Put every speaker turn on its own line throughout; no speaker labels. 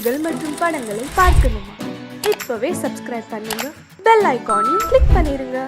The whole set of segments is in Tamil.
நிகழ்ச்சிகள் மற்றும் படங்களை பார்க்கணுமா? இப்பவே சப்ஸ்கிரைப் பண்ணுங்க, பெல் ஐகானையும் கிளிக் பண்ணிருங்க.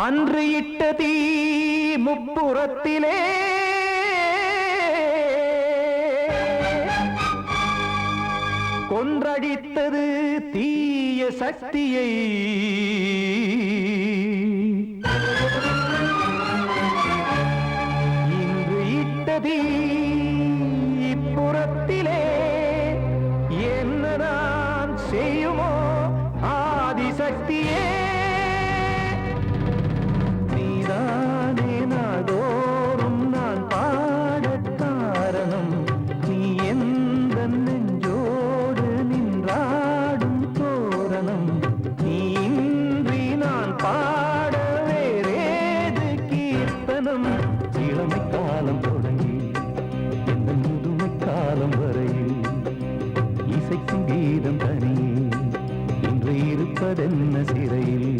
அன்று இட்ட தீ முப்புறத்திலே கொன்றடித்தது தீய சக்தியை. இன்று இட்ட தீ இப்புறத்திலே என்ன நான் செய்யுமோ ஆதிசக்தியே. நீ பாட வேறேது கீர்த்தனம் இளமை காலம் தொடங்கி எந்த முதுமை காலம் வரையில் இசைக்கும் கீதம் தனியே இன்று இருப்பதென்ன சிறையில்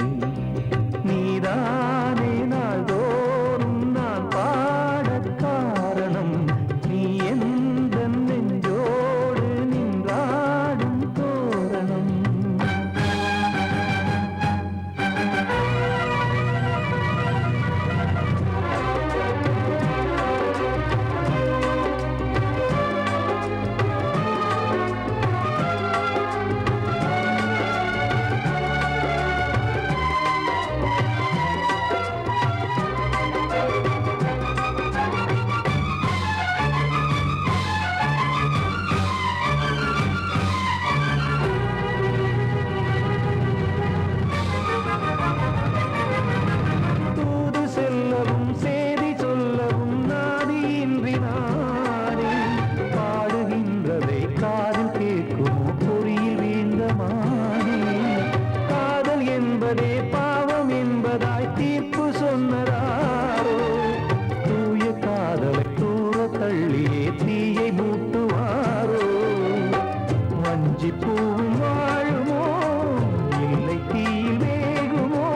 நீதானே நாள்தோறும் நான் பாட காரணம் நீ எந்த நெஞ்சோடு நின்றாடும் தோரணம் தூது செல்லவும் சேதி சொல்லவும் நாதியின்றி நானே பாடுகின்றதை காதில் கேட்குமோ பொறியில் வீழ்ந்த மானே காதல் என்பதே பாவம் என்பதாய் தீர்ப்பு சொன்னதாரோ தூய காதலை தூர தள்ளியே தீயை மூட்டுவாரோ வஞ்சி பூவும் வாழுமோ இல்லை தீயில் வேகுமோ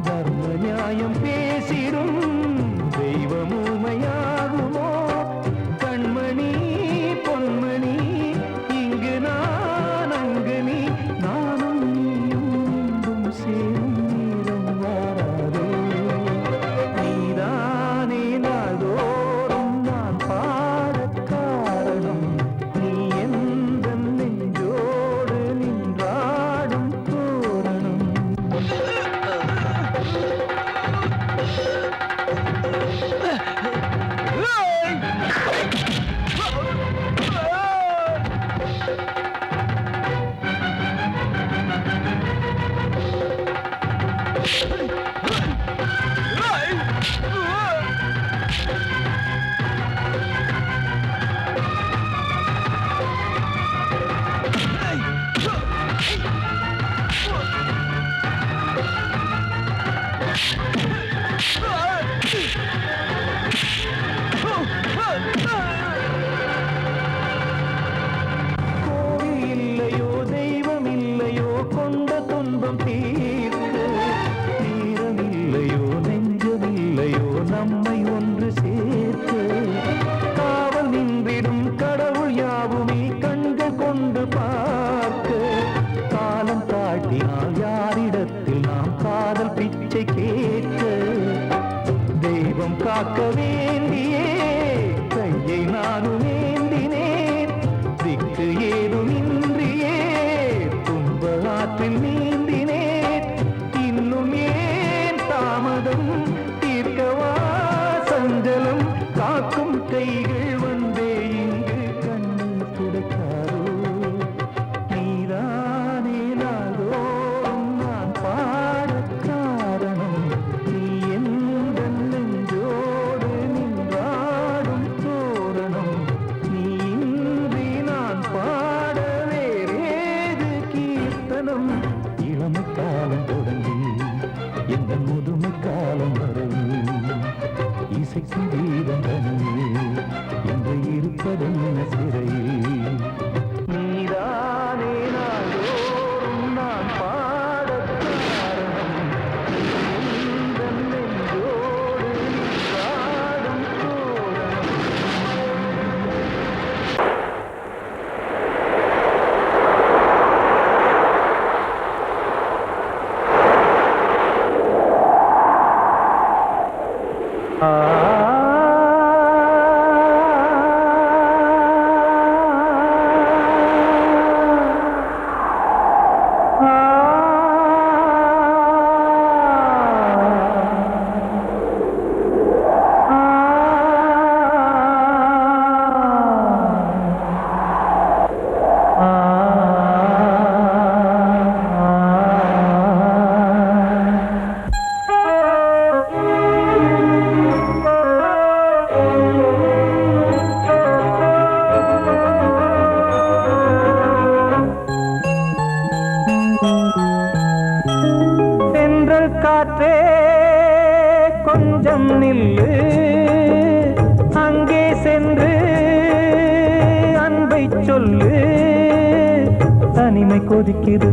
தர்ம நியாயம் பேசிடும் தெய்வம் ஊமையாகுமோ கண்மணி பொன்மணி இங்கு நான் அங்கு நீ நானும் நீயும் மீண்டும் சேரும் நேரம் வாராதோ நீதானே நாள்தோறும் நான் பாடக் காரணம் நீ எந்த நெஞ்சோடு நின்றாடும் தோரணம் கோவில் இல்லையோ தெய்வம் இல்லையோ கொண்ட துன்பம் தீர்க்க நேரம் இல்லையோ நெஞ்சம் இல்லையோ நம்மை ஒன்று சேர்க்க காவல் நின்றிடும் கடவுள் யாவுமே கண்கள் கொண்டு பார்க்க காலம் தாட்டினால் யாரிடத்தில் நாம் காதல் பிச்சை கேட்க தெய்வம் காக்க வேண்டியே கையை நானும் ஏந்தினேன் திக்கு ஏதுமின்றியே துன்ப ஆற்றில் நீந்தினேன் இன்னும் ஏன் தாமதம் தீர்க்கவா சஞ்சலம் காக்கும் கைகள் வந்தே இங்கு கண்ணீர் துடைக்காரோ நீதானே நாள்தோறும் நான் பாடக் காரணம் நீ எந்த நெஞ்சோடு நின்றாடும் தோரணம் நீ இன்றி நான் பாட வேறேது கீர்த்தனம் இளமை காலம் தொடங்கி எந்த முதுமை காலம் வரையில் இசைக்கும் கீதம் தனியே என்று இருப்பதென்ன சிறையில் நீதானே நாள்தோறும் நான் பாடக் காரணம் நீ எந்த நெஞ்சோடு நின்றாடும் தோரணம் ஆ தென்றல் காற்றே கொஞ்சம் நில்லு, அங்கே சென்று அன்பை சொல்லு. தனிமை கொதிக்குது,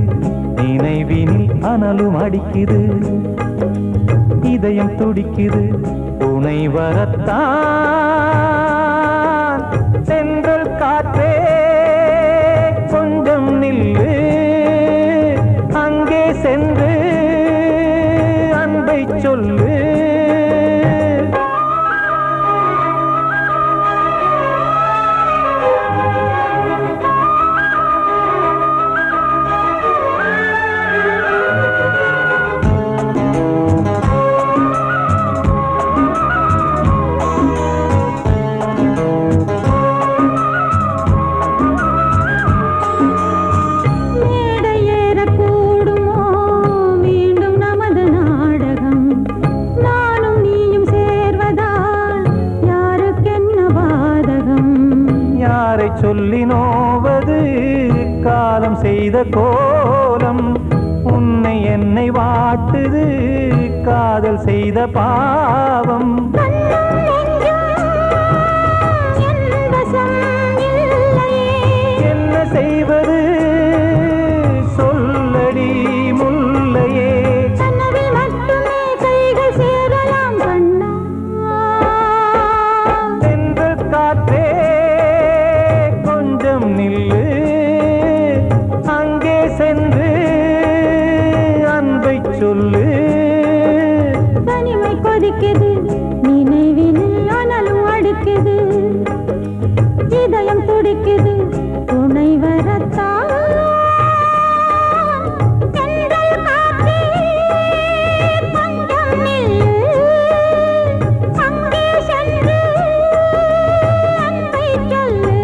நினைவினில் அனலும் அடிக்குது, இதயம் துடிக்குது துணை வரத்தான். தென்றல் காற்றே கொஞ்சம் நில்லு, அங்கே சென்று அன்பை சொல்லு. சொல்லி நோவது காலம் செய்த கோலம், உன்னை என்னை வாட்டுது காதல் செய்த பாவம். என்ன செய்வது சொல்லடி முல்லையே, தென்றல் காற்றே நில்லு, அங்கே சென்று அன்பை சொல்லு.
தனிமை கொதிக்குது, நினைவினில் அனலும் அடிக்குது, இதயம் துடிக்குது துணை வரத்தான். தென்றல் காற்றே கொஞ்சம் நில்லு, அங்கே சென்று அன்பை சொல்லு.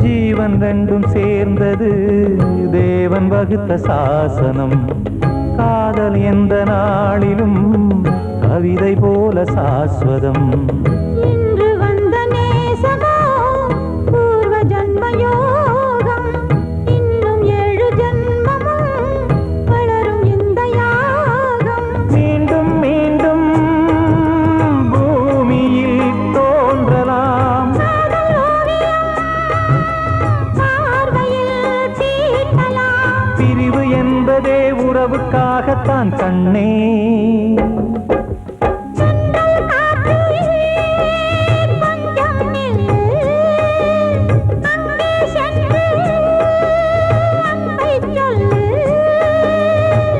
ஜீவன் ரெண்டும் சேர்ந்தது தேவன் வகுத்த சாசனம், காதல் எந்த நாளிலும் கவிதை போல சாஸ்வதம்.
இன்று வந்த நேசமோ பூர்வ ஜன்ம யோகம், இன்னும் 7 ஜன்மமும் வளரும் இந்த யாகம்.
மீண்டும் மீண்டும் பூமியில் தோன்றலாம், பிரிவு என்பதே உறவுக்காகத்தான் கண்ணே.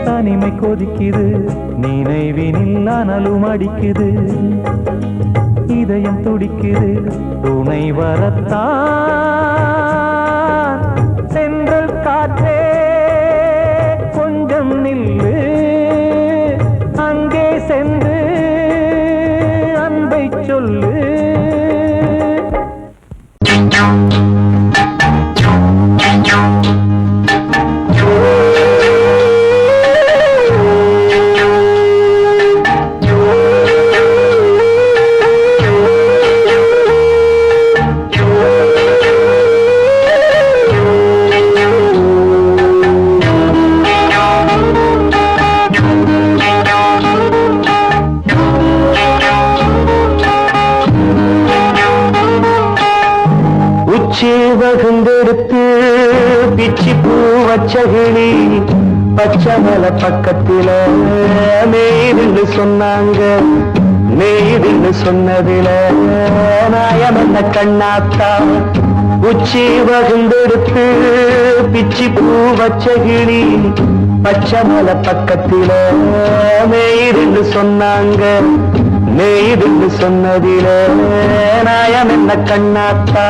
தனிமை கொதிக்குது, நினைவினில் அனலும் அடிக்குது, இதயம் துடிக்குது துணை வரத்தான். தென்றல் காற்றே கொஞ்சம் நில்லு, அங்கே சென்று அன்பை சொல்லு. வகுந்தெடுத்து பிச்சி பூ வச்சகிளி பச்சமல பக்கத்தில மேய்துன்னு சொன்னாங்க, மேய்துன்னு சொன்னதில நாயம் என்ன கண்ணாத்தா. உச்சி வகுந்தெடுத்து பிச்சி பூ வச்சகிளி பச்சமல பக்கத்தில மேய்துன்னு சொன்னாங்க, மேய்துன்னு சொன்னதில நாயம் என்ன கண்ணாத்தா.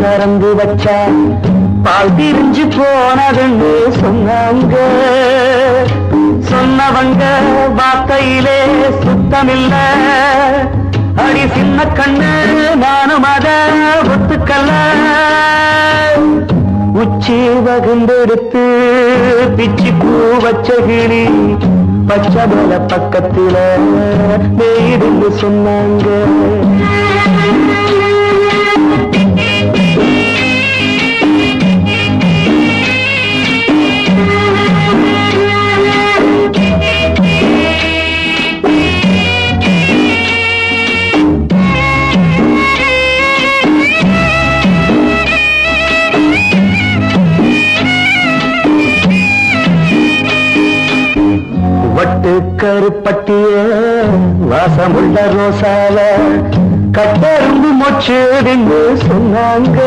கறந்து வச்சா பால் திரிஞ்சு போனதுன்னு சொன்னாங்க. சொன்னவங்க வார்த்தையிலே சுத்தமில்ல. அடி சின்ன கண்ணு நானும் அத ஒத்துக்கல்ல. உச்சி வகுந்தெடுத்து பிச்சி பூ வச்ச கிளி பச்சை மல பக்கத்தில மேடுன்னு சொன்னாங்க. வட்டு கருப்பட்டிய வாசமுள்ள ரோசால கட்டெரும்பு மொச்சுடுன்னு சொன்னாங்க.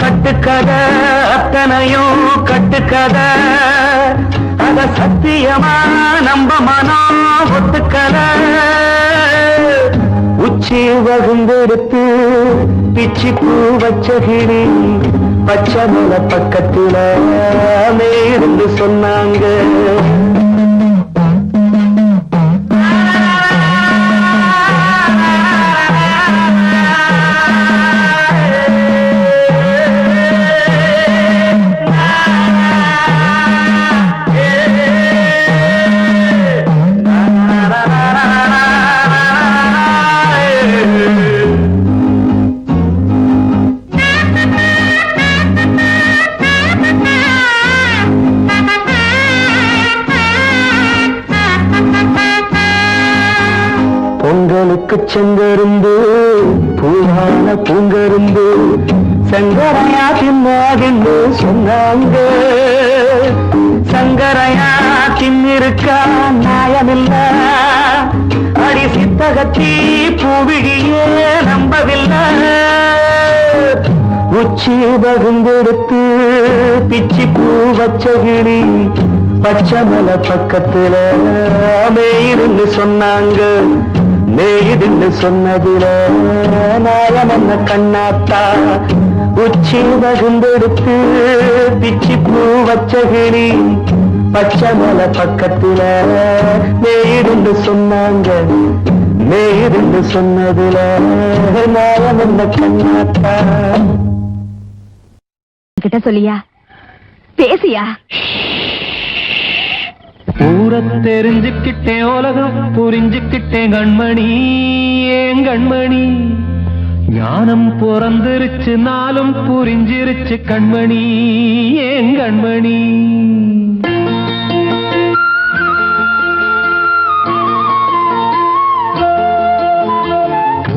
கட்டுக்கதை அத்தனையும் கட்டுக்கதை, அத சத்தியமா நம்ப மனம் ஒத்துக்கதை. உச்சி வகுந்தெடுத்து பிச்சி பூ வச்ச கிளி பச்சை மல பக்கத்தில மேருந்து சொன்னாங்க. பொங்கலுக்கு செங்கரும்பு பூவான பூங்கரும்பு சங்கரையா தின்னாகின்னு சொன்னாங்க. சங்கரையா தின்னிருக்கா நியாயமில்ல. அடி சித்தகத்தி பூவிழியே நம்பவில்லை. உச்சி வகுந்தெடுத்து பிச்சி பூ வச்ச கிளி பச்சை மல பக்கத்துல மேயிருந்து சொன்னாங்க. மேயிருந்து சொன்னதில நாயம் என்ன கண்ணாத்தா. உச்சி வகுந்தெடுத்து பிச்சி பூ வச்ச கிளி பச்சை மல பக்கத்துல மேயிருந்து சொன்னாங்க. மேயிருந்து சொன்னதில நாயம் என்ன கண்ணாத்தா.
கிட்ட சொல்லியா பேசியா?
ஊர தெரிஞ்சுக்கிட்டேன், உலகம் புரிஞ்சுக்கிட்டேன் கண்மணி. ஏன் கண்மணி ஞானம் பிறந்திருச்சு, நாளும் புரிஞ்சிருச்சு கண்மணி. ஏன் கண்மணி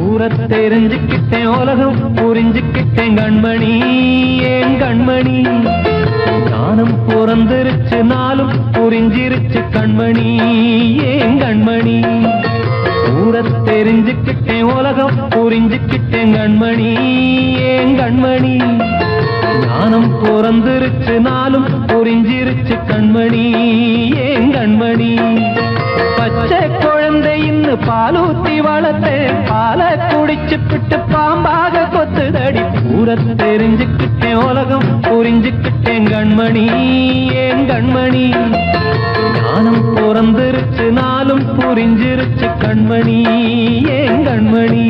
ஊர தெரிஞ்சுக்கிட்டேன், உலகம் புரிஞ்சுக்கிட்டேன் கண்மணி. ஏன் கண்மணி ஞானம் பிறந்திருச்சு, நாளும் புரிஞ்சிருச்சு கண்மணி. ஏன் கண்மணி ஊர தெரிஞ்சுக்கிட்டேன், உலகம் புரிஞ்சுக்கிட்டேன் கண்மணி. ஏன் கண்மணி ஞானம் பிறந்திருச்சு, நாளும் புரிஞ்சிருச்சு கண்மணி. ஏன் கண்மணி பச்சை குழந்தையின்னு பாலூத்தி வளர்த்தேன், பாலை குடிச்சு பிட்டு பாம்பாக கொத்துதடி. ஊர தெரிஞ்சுக்கிட்டேன், உலகம் புரிஞ்சுக்கிட்டேன் கண்மணி. ஏன் கண்மணி ஞானம் பிறந்திருச்சு, நாளும் புரிஞ்சிருச்சு கண்மணி. ஏன் கண்மணி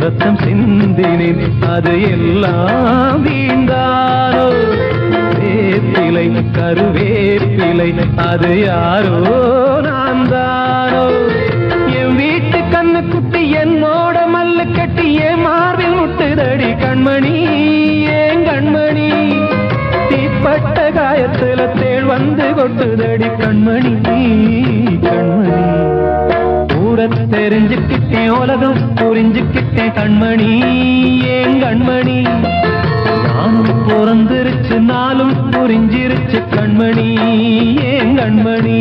ரத்தம் சிந்தினேன், அது எல்லாம் வீண்டாரோ. வேப்பிலை கருவேப்பிலை அது யாரோ நான் தானோ. என் வீட்டு கண்ணு குட்டி என்னோட மல்லு கட்டி என் மார்பில் முட்டுதடி கண்மணி. ஏன் கண்மணி தீப்பட்ட காயத்துல தேழ்வ வந்து கொட்டுதடி கண்மணி கண்மணி. ஊரை தெரிஞ்சுக்கிட்டேன் உலகம் புரிஞ்சுக்கிட்டேன் கண்மணி ஏன் கண்மணி. நானும் பிறந்திருச்சு நாளும் புரிஞ்சிருச்சு கண்மணி ஏன் கண்மணி.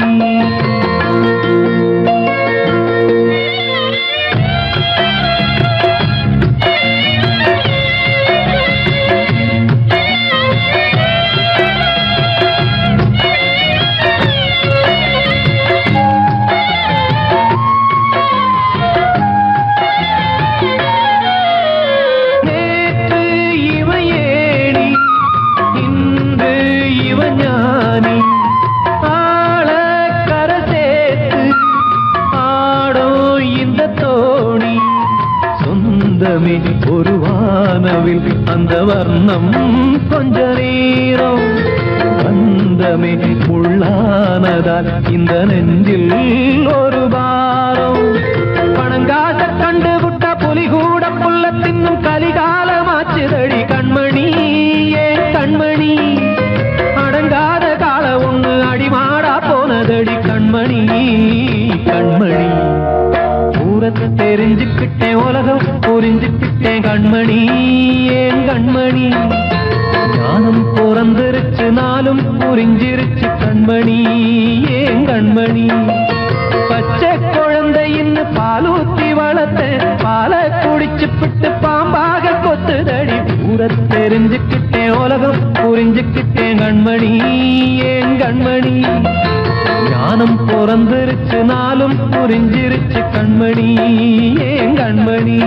ஒரு வானவில் அந்த வர்ணம் கொஞ்ச நேரம் வந்தமே உள்ளானதால் இந்த நெஞ்சில் ஒரு பாரம். பணங்காச கண்டு விட்ட புலி கூட புல்ல தின்னும் கலிகாலமாச்சுதடி கண்மணி ஏன் கண்மணி. அடங்காத கால ஒண்ணு அடிமாடா போனதடி கண்மணி கண்மணி. ஊரத்தை தெரிஞ்சுக்கிட்டேன் உலகம் புரிஞ்சுக்கிட்டேன் கண்மணி ஏன் கண்மணி. ஞானம் பிறந்திருச்சு நாளும் புரிஞ்சிருச்சு கண்மணி ஏன் கண்மணி. பச்சை குழந்தையின்னு பாலூத்தி வளர்த்த பால குடிச்சு பிட்டு பாம்பாக கொத்துதடி. ஊரத்தை தெரிஞ்சுக்கிட்டேன் உலகம் புரிஞ்சுக்கிட்டேன் கண்மணி ஏன் கண்மணி. ஞானம் பிறந்திருச்சு நாளும் புரிஞ்சிருச்சு கண்மணி ஏன் கண்மணி.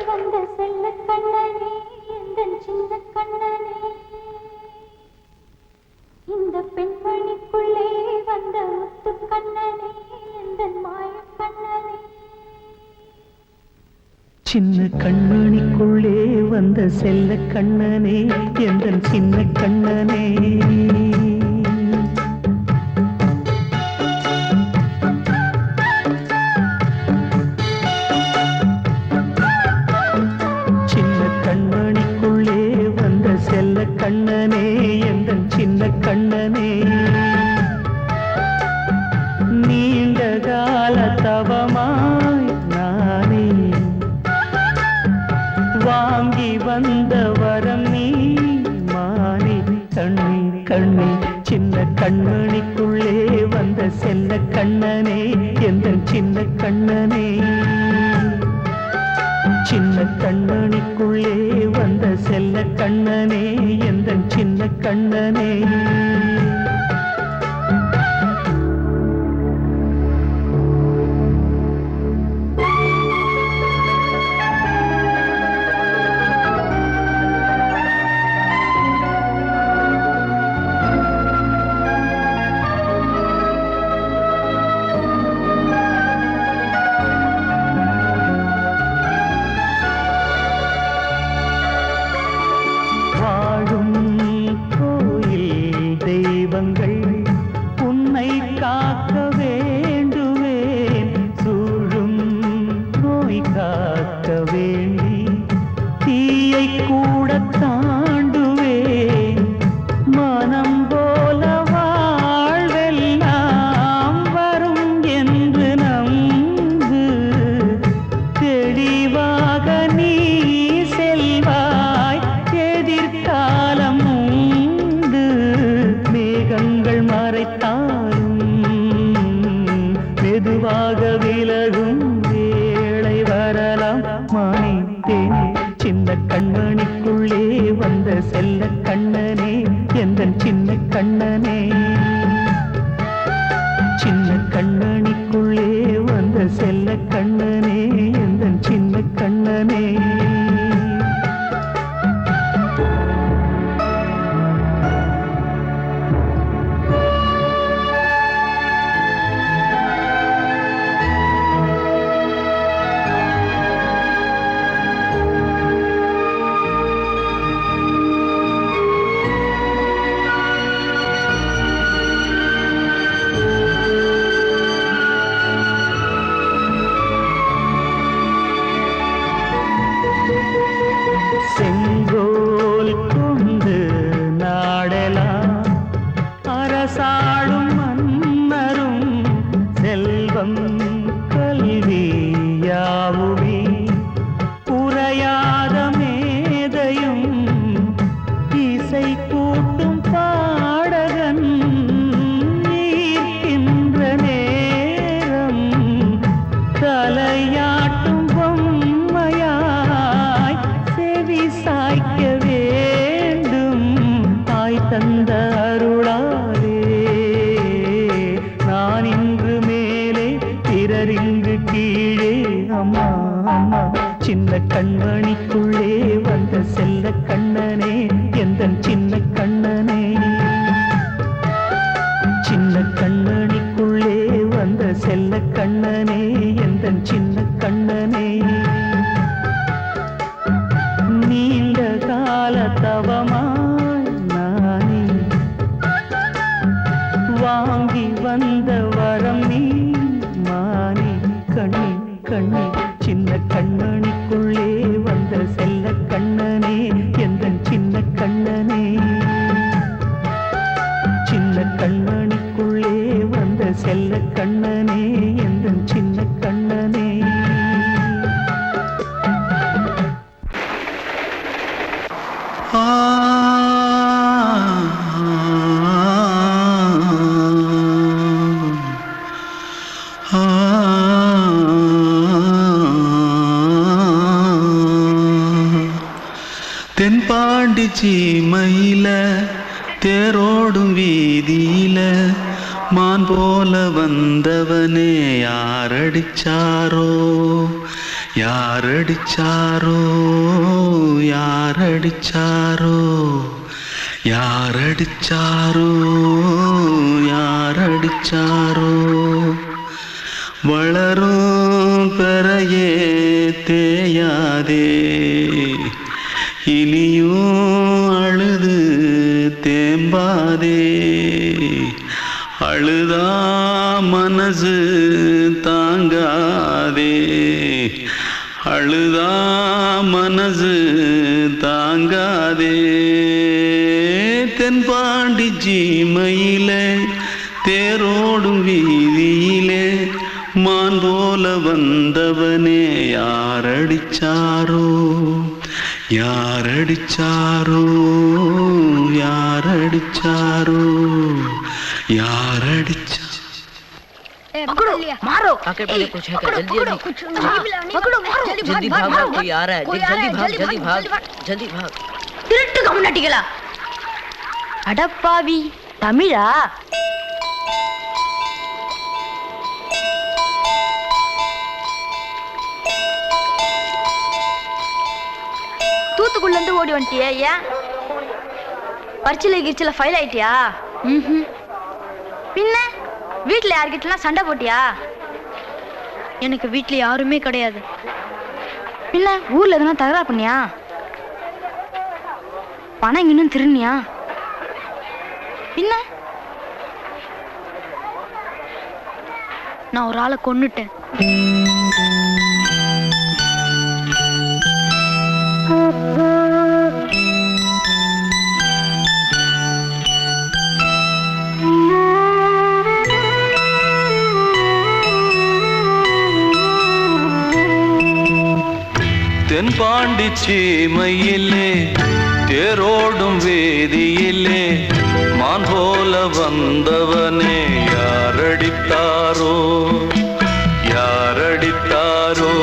வந்த செல்ல கண்ணனே எந்தன் சின்ன கண்ணனே, இந்த பெண்மணிக்குள்ளே வந்த முத்து கண்ணனே எந்தன் மாய கண்ணனே.
சின்ன கண்மணிக்குள்ளே வந்த செல்ல கண்ணனே எந்தன் சின்ன கண்ணனே. சின்ன கண்மணிக்குள்ளே வந்த செல்ல கண்ணனே எந்தன் சின்ன கண்ணனே. நீண்ட கால தவமாய் நானே வாங்கி வந்த வரம் நீ மானே கண்ணே கண்ணே. சின்ன கண்மணிக்குள்ளே வந்த செல்ல கண்ணனே எந்தன் சின்ன கண்ணனே. சின்ன கண்மணிக்குள்ளே வந்த செல்ல கண்ணனே எந்தன் சின்ன கண்ணனே. உன்னை காக்க வேண்டுவேன் சூழும் நோய் காக்க வேண்டி தீயை கூட தாண்டுவேன். மனம் போல வாழ்வெல்லாம் வரும் என்று நம்பு. தெளிவாக நீ செல்வாய் எதிர்காலம் உண்டு. மேகங்கள் அரசாளும் மன்னரும் செல்வம் கல்வி யாவுமே உரையாத மேதையும் இசை கூட்டும் பாடகன் ஈர்க்கின்ற நேரம் தலையாட்டும் பொம்மையாய் செவி சாய்க்க வேண்டும் தாய் தந்த அருளாலே நான் இன்று மேலே பிறரிங்கு கீழே அம்மா அம்மா சின்ன கண்மணிக்குள்ளே வந்த செல்ல கண்ணனே எந்தன் சின்ன கண்ணனே சின்ன கண்ணனிக்குள்ளே வந்த செல்ல கண்ணனே எந்தன் சின்ன கண்ணனே நீண்ட கால தவமாய் நானே வாங்கி வந்த வரம் நீ மானே கண்ணே கண்ணே சின்ன கண்ணனிக்குள்ளே வந்த செல்ல கண்ணனே எந்தன் சின்ன கண்ணனே சின்ன கண்மணிக்குள்ளே வந்த செல்ல கண்ணனே எந்தன் சின்ன கண்ணனே
தென்பாண்டி சீமையில தேரோடும் வீதியில மான் போல வந்தவனே யாரடிச்சாரோ யாரடிச்சாரோ யாரடிச்சாரோ யாரடிச்சாரோ யாரடிச்சாரோ வளரும் பெறையே தேயாதே இனியும் அழுது தேம்பாதே அழுதா மனசு தாங்காதே அழுதா மனசு தாங்காதே தென்பாண்டி சீமையிலே தேரோடும் வீதியிலே மான் போல வந்தவனே யாரடிச்சாரோ யாரடிச்சாரோ யாரடிச்சாரோ யாரடிச்சா
मारो
आके पहले कुछ है क्या जल्दी जल्दी जल्दी भाग भाग कोई आ रहा है देख जल्दी भाग जल्दी भाग
திருட்டு கம்யூனிட்டிகளா அடப்பாவி தமிழா தூத்துக்குள்ள இருந்து ஓடி வந்துட்டியா ஏன் பரிச்சையில கிரிச்சில ஃபைல் ஆயிட்டியா பின்ன வீட்டுல யார்கிட்டலாம் சண்டை போட்டியா எனக்கு வீட்டுல யாருமே கிடையாது பின்ன ஊர்ல எதுனா தகராறு பண்ணியா பணம் இன்னும் திருநியா பின்ன நான் ஒரு ஆளை கொன்னுட்டேன்
தென்பாண்டி சீமையிலே தேரோடும் வேதியிலே மான் போல வந்தவனே யாரடித்தாரோ யாரடித்தாரோ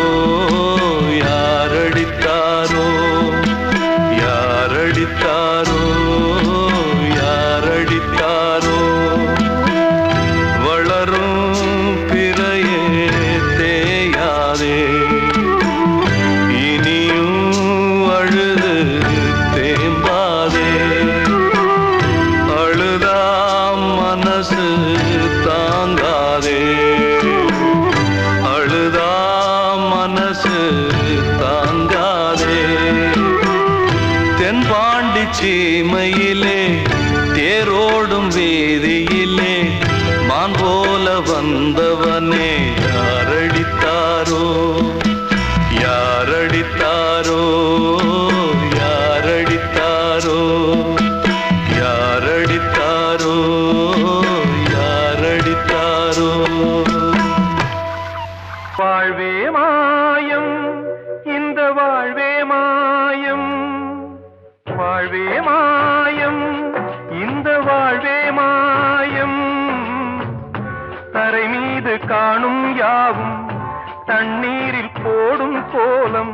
யாரடித்தாரோ யாரடித்தாரோ யாரடித்தாரோ வளரும் பிறையே தேயாதே சீமையிலே தேரோடும் வேதியிலே மான் போல வந்தவனே யாரடித்தாரோ யாரடித்தாரோ யாரடித்தாரோ யாரடித்தாரோ
மீது காணும் யாவும் தண்ணீரில் போடும் கோலம்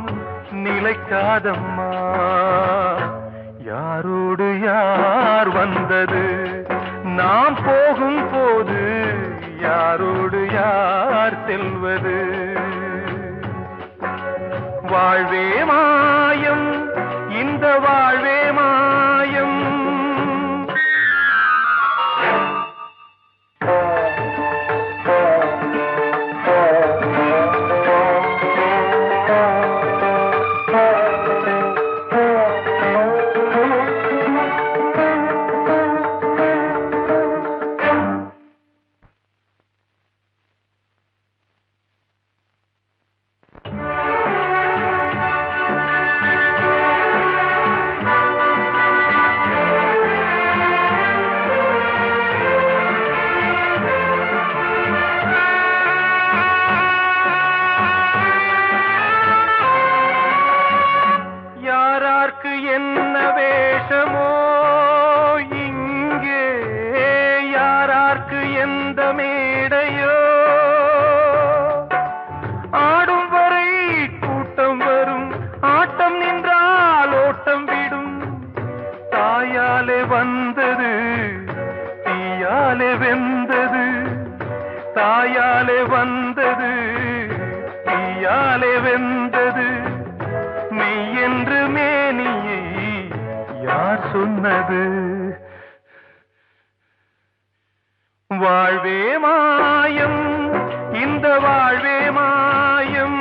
நிலைக்காதம்மா. யாரோடு யார் வந்தது நாம் போகும் போது, யாரோடு யார் செல்வது? வாழ்வே மாயம், இந்த வாழ்வே மாயம். என்ன வேஷமோ இங்கே, யாரார்க்கு எந்த மேடையோ, ஆடும் வரை கூட்டம் வரும், ஆட்டம் நின்றால் ஓட்டம் விடும். தாயாலே வந்தது தீயாலே வெந்தது, தாயாலே வந்தது தீயாலே வெந்தது. மெய் என்று மேனியை யார் சொன்னது? வாழ்வே மாயம், இந்த வாழ்வே மாயம்.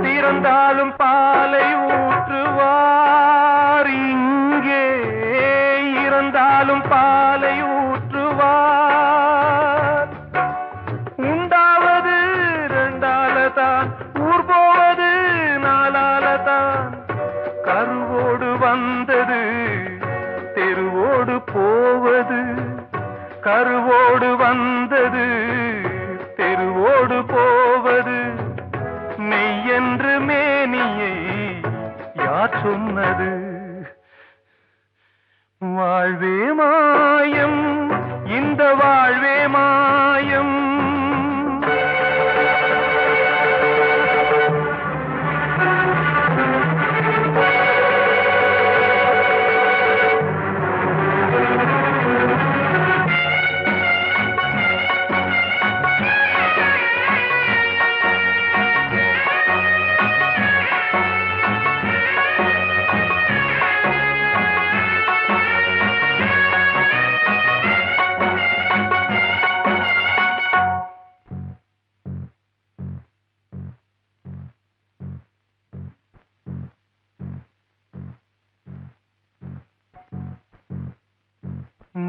திறந்தாலும் பாலை ஊற்றுவார் இங்கே, இறந்தாலும் பாலை ஊற்றுவார். உண்டாவது ரெண்டாலதான், ஊர் போவது நாலாலதான். கருவோடு வந்தது தெருவோடு போவது, கருவோடு வந்தது தெருவோடு போவது. மெய் என்று மேனியை யார் சொன்னது? வாழ்வே மாயம், இந்த வாழ்வே மாயம்.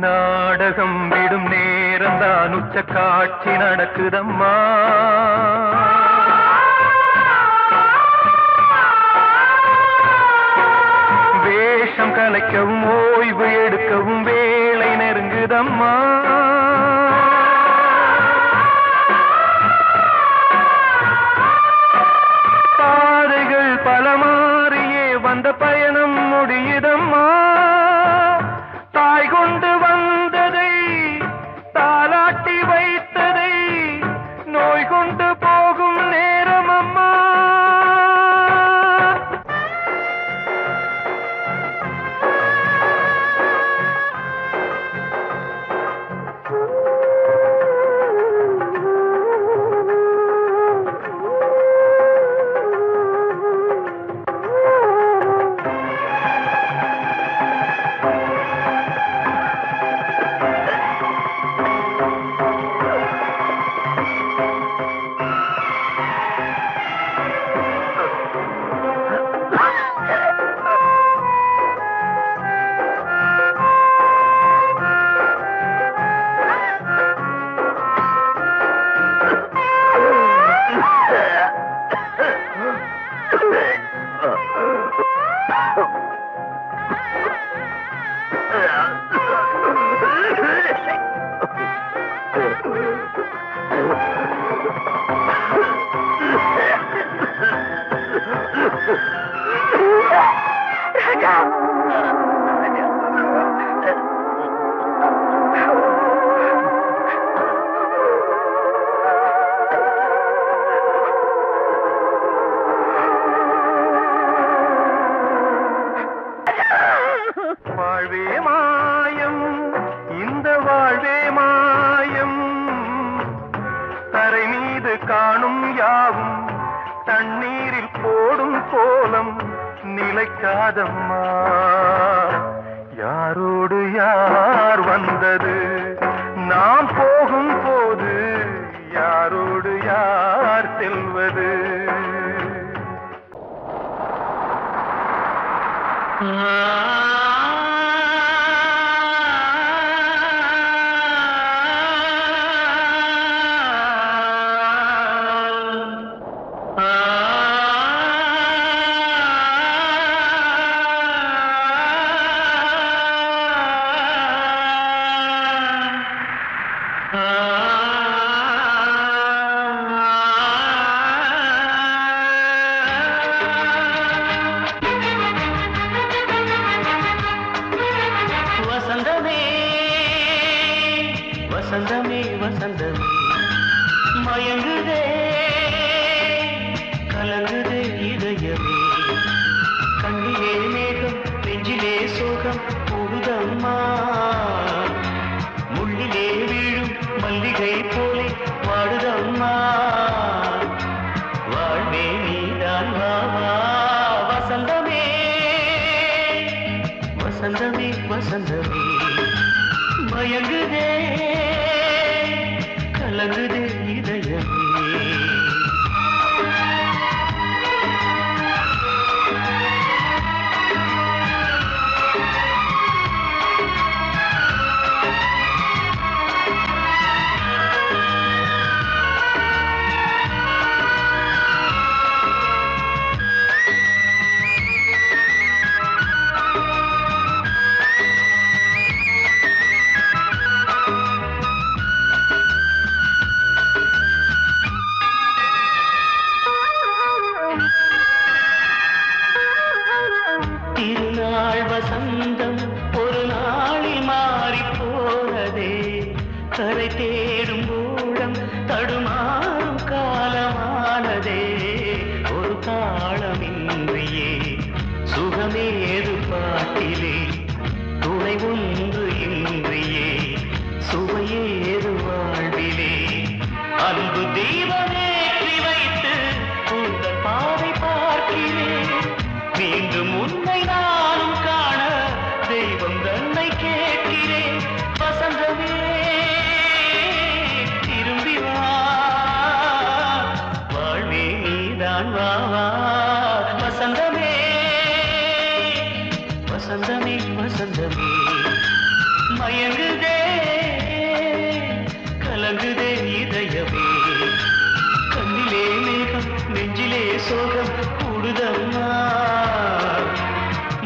நாடகம் விடும் நேரம் தான், உச்ச காட்சி நடக்குதம்மா. வேஷம் கலைக்கவும் ஓய்வு எடுக்கவும் வேளை நெருங்குதம்மா. பாதைகள் பல மாறியே வந்த பயணம் முடியுதம்மா. தாய் கொண்டு வந்ததை தாலாட்டி வைத்ததை நோய் கொண்டு போகும் நேரம் அம்மா. வாழ்வே மாயம், இந்த வாழ்வே மாயம். தரை மீது காணும் யாவும் தண்ணீரில் போடும் கோலம் நிலைக்காதம்மா. யாரோடு யார் வந்தது நாம் போகும் போது, யாரோடு யார் செல்வது?
வசந்தமே வசந்தமே வசந்தமே மயங்குதே கலங்குதே இதயமே. கண்ணிலே மேகம் நெஞ்சிலே சோகம் கூடுதம்மா. முள்ளிலே வீழும் மல்லிகை போலே வாடுதம்மா. வாழ்வே நீதான் வாவா. வசந்தமே வசந்தமே வசந்தமே மயங்குதே கலங்குதே இதயமே. திருநாள் வசந்தம் ஒரு நாளில் மாறி போனதே. கரை தேடும் ஊழம் தடுமாறும் காலமானதே. ஒரு தாளமின்றியே சுகமேது பாட்டிலே. துணை ஒன்று இன்றியே சுவையேது வாழ்விலே. அன்பு தீபமேற்றி வைத்து உங்கள் பாதை பார்க்கிறேன். மீண்டும் உன்னை நானும் காண தெய்வம் தன்னை கேட்கிறேன். வசந்தமே திரும்பி வா. வாழ்வே நீதான் வாவா. வசந்தமே வசந்தமே வசந்தமே மயங்குதே கலங்குதே இதயமே. கண்ணிலே மேகம் நெஞ்சிலே சோகம் கூடுதம்மா.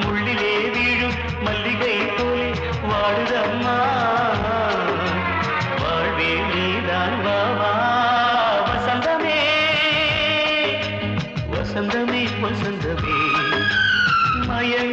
முள்ளிலே வீழும் மல்லிகை போலே வாடுதம்மா. வாழ்வே நீதான் வாவா. வசந்தமே வசந்தமே வசந்தமே மயங்க